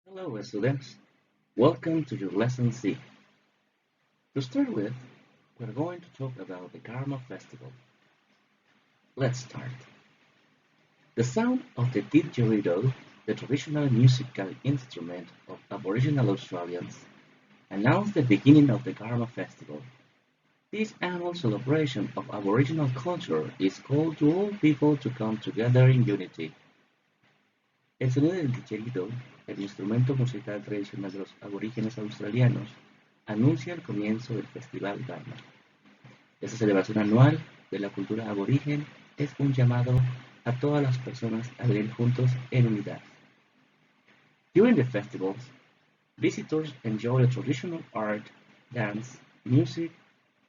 Hello, students. Welcome to your lesson C. To start with, we're going to talk about the Karma Festival. Let's start. The sound of the didgeridoo, the traditional musical instrument of Aboriginal Australians, announced the beginning of the Karma Festival. This annual celebration of Aboriginal culture is called to all people to come together in unity. El sonido del didgeridoo, el instrumento musical tradicional de los aborígenes australianos, anuncia el comienzo del Festival Dharma. Esta celebración anual de la cultura aborigen es un llamado a todas las personas a vivir juntos en unidad. During the festivals, visitors enjoy the traditional art, dance, music,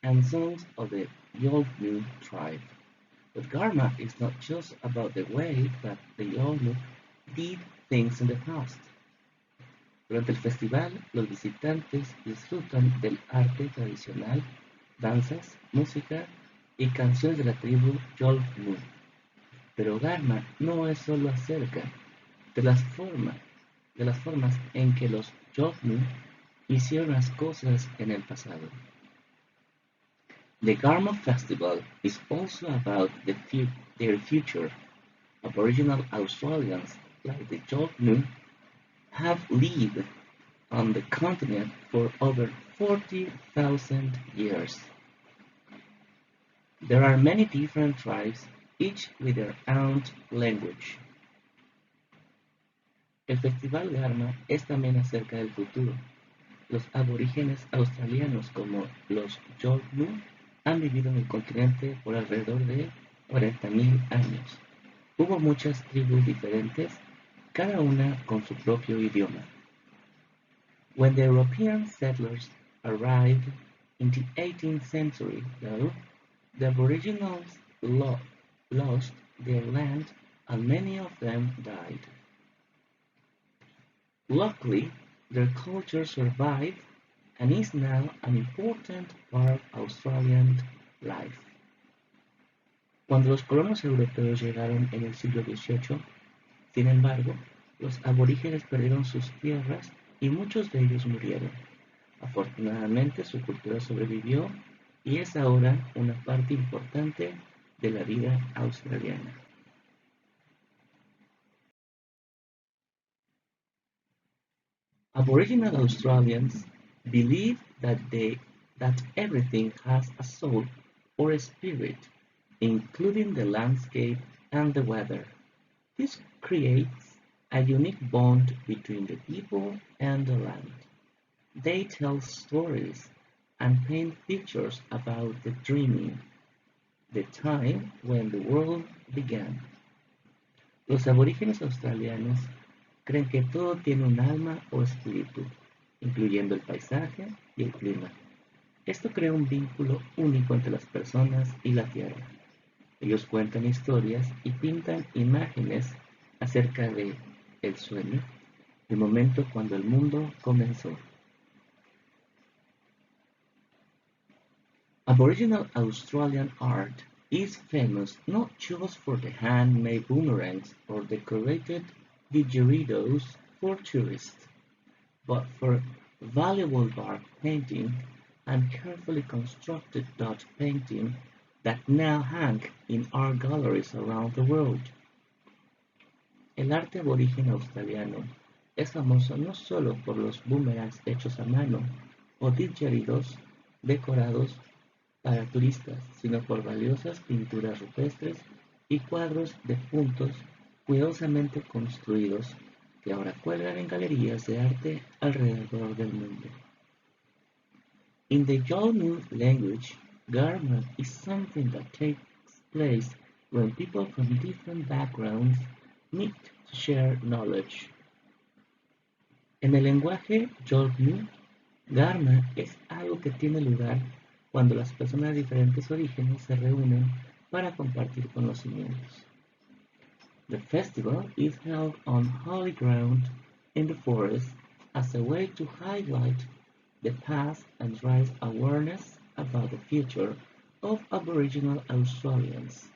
and songs of the Yolngu tribe. But Dharma is not just about the way that the Yolngu did things in the past. Durante el festival, los visitantes disfrutan del arte tradicional, danzas, música y canciones de la tribu Yolngu. Pero Dharma no es solo acerca de de las formas en que los Yolngu hicieron las cosas en el pasado. The Dharma Festival is also about their future. Aboriginal Australians, like the Yolngu, have lived on the continent for over 40,000 years. There are many different tribes, each with their own language. El Festival de Arma es también acerca del futuro. Los aborígenes australianos como los Yolngu han vivido en el continente por alrededor de 40.000 años. Hubo muchas tribus diferentes, cada una con su propio idioma. When the European settlers arrived in the 18th century, though, the Aboriginals lost their land and many of them died. Luckily, their culture survived and is now an important part of Australian life. Cuando los colonos europeos llegaron en el siglo XVIII, sin embargo, los aborígenes perdieron sus tierras y muchos de ellos murieron. Afortunadamente, su cultura sobrevivió y es ahora una parte importante de la vida australiana. Aboriginal Australians believe that everything has a soul or a spirit, including the landscape and the weather. This creates a unique bond between the people and the land. They tell stories and paint pictures about the dreaming, the time when the world began. Los aborígenes australianos creen que todo tiene un alma o espíritu, incluyendo el paisaje y el clima. Esto crea un vínculo único entre las personas y la tierra. Ellos cuentan historias y pintan imágenes acerca de el sueño, el momento cuando el mundo comenzó. Aboriginal Australian art is famous not just for the handmade boomerangs or decorated didgeridoos for tourists, but for valuable bark painting and carefully constructed dot painting that now hang in art galleries around the world. El arte aborigen australiano es famoso no solo por los boomerangs hechos a mano o didgeridoos decorados para turistas, sino por valiosas pinturas rupestres y cuadros de puntos cuidadosamente construidos que ahora cuelgan en galerías de arte alrededor del mundo. In the Yolngu language, Garma is something that takes place when people from different backgrounds meet to share knowledge. En el lenguaje Yolngu, Garma es algo que tiene lugar cuando las personas de diferentes orígenes se reúnen para compartir conocimientos. The festival is held on holy ground in the forest as a way to highlight the past and raise awareness about the future of Aboriginal Australians.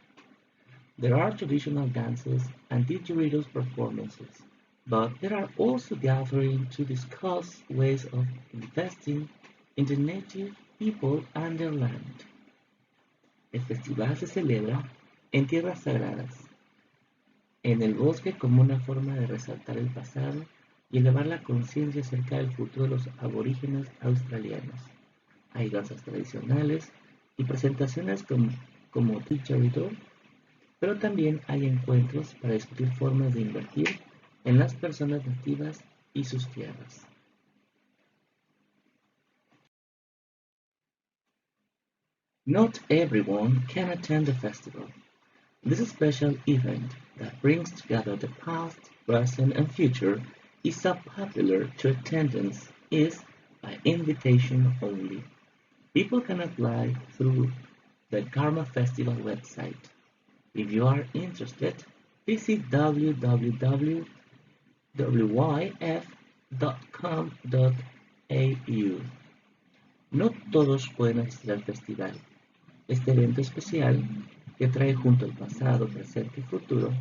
There are traditional dances and didgeridoo performances, But there are also gatherings to discuss ways of investing in the native people and their land. El festival se celebra en tierras sagradas, en el bosque como una forma de resaltar el pasado y elevar la conciencia acerca del futuro de los aborígenes australianos. Hay danzas tradicionales y presentaciones como didgeridoo, pero también hay encuentros para discutir formas de invertir en las personas nativas y sus tierras. Not everyone can attend the festival. This special event that brings together the past, present, and future is so popular to attendance is by invitation only. People can apply through the Karma Festival website. If you are interested, visit www.wyf.com.au. No todos pueden asistir al festival. Este evento especial, que trae junto el pasado, presente y futuro,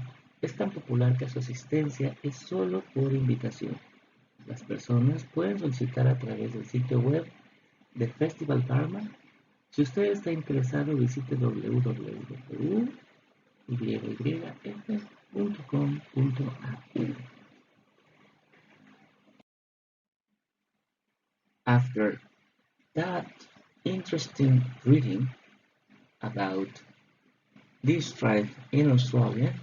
es tan popular que su asistencia es solo por invitación. Las personas pueden solicitar a través del sitio web de Festival Karma. Si usted está interesado, visite www.yyyf.com.au. After that interesting reading about this tribe in Australia,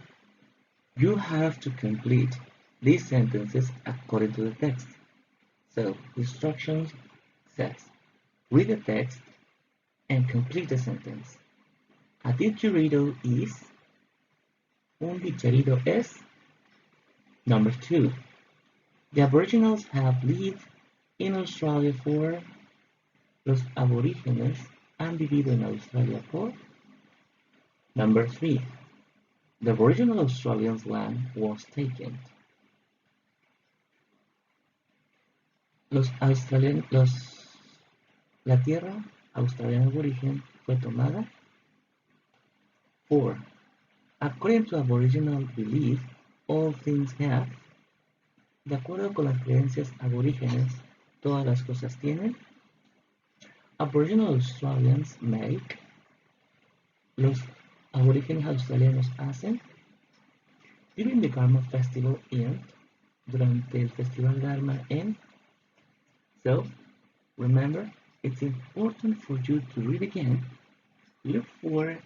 you have to complete these sentences according to the text. So, instructions says, read the text and complete the sentence. A didgeridoo is, un didgeridoo es. Number 2, the Aboriginals have lived in Australia for, los aborígenes han vivido en Australia por. Number 3, the Aboriginal Australians' land was taken. La tierra australiana aborigen fue tomada. 4. According to Aboriginal belief, all things have. De acuerdo con las creencias aborígenes, todas las cosas tienen. Aboriginal Australians make. Los aborígenes australianos hacen. During the Karma Festival end. Durante el Festival Dharma end. So, remember, it's important for you to read again, look for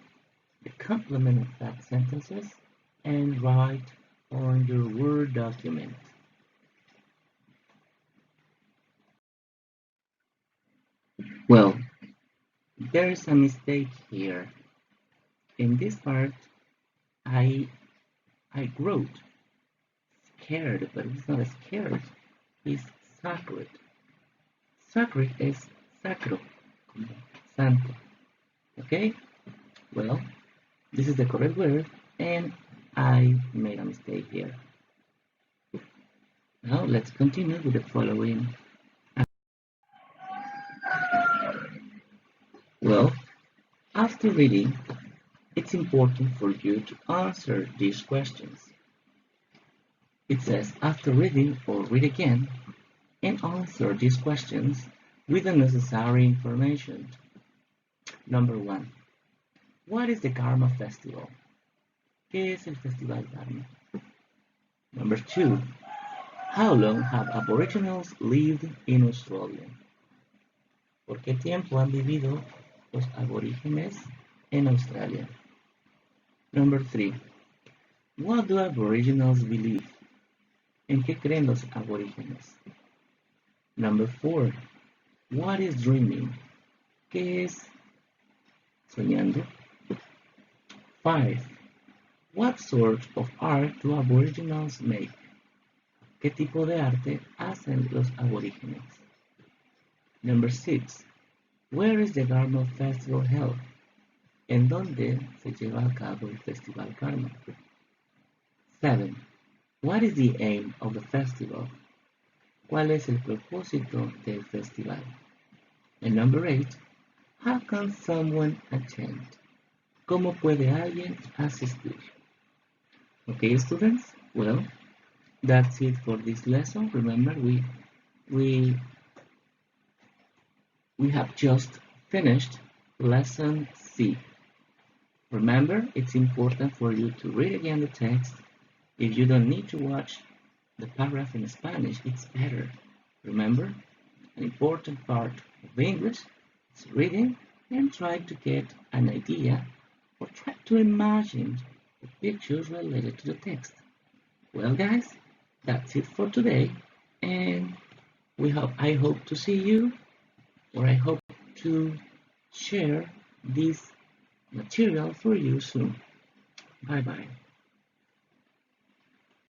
the complement of that sentences, and write on your Word document. Well, there is a mistake here. In this part, I wrote scared, but it's not scared, it's sacred. Sacred es sacro, como santo. Okay? Well, this is the correct word, and I made a mistake here. Now let's continue with the following. Well, after reading, it's important for you to answer these questions. It says, after reading or read again, and answer these questions with the necessary information. Number 1. What is the Karma Festival? ¿Qué es el Festival Dharma? Number 2. How long have Aboriginals lived in Australia? ¿Por qué tiempo han vivido los aborígenes en Australia? Number 3. What do Aboriginals believe? ¿En qué creen los aborígenes? Number 4. What is dreaming? ¿Qué es soñando? 5. What sort of art do Aboriginals make? ¿Qué tipo de arte hacen los aborígenes? Number 6. Where is the Karma Festival held? ¿En dónde se lleva a cabo el Festival Karma? 7. What is the aim of the festival? ¿Cuál es el propósito del festival? And number 8. How can someone attend? ¿Cómo puede alguien asistir? Okay, students? Well, That's it for this lesson. Remember, we we have just finished lesson C. Remember, it's important for you to read again the text. If you don't need to watch the paragraph in Spanish, it's better. Remember, an important part of English is reading and trying to get an idea or try to imagine the pictures related to the text. Well, guys, that's it for today, and I hope to see you, or I hope to share this material for you soon. Bye bye.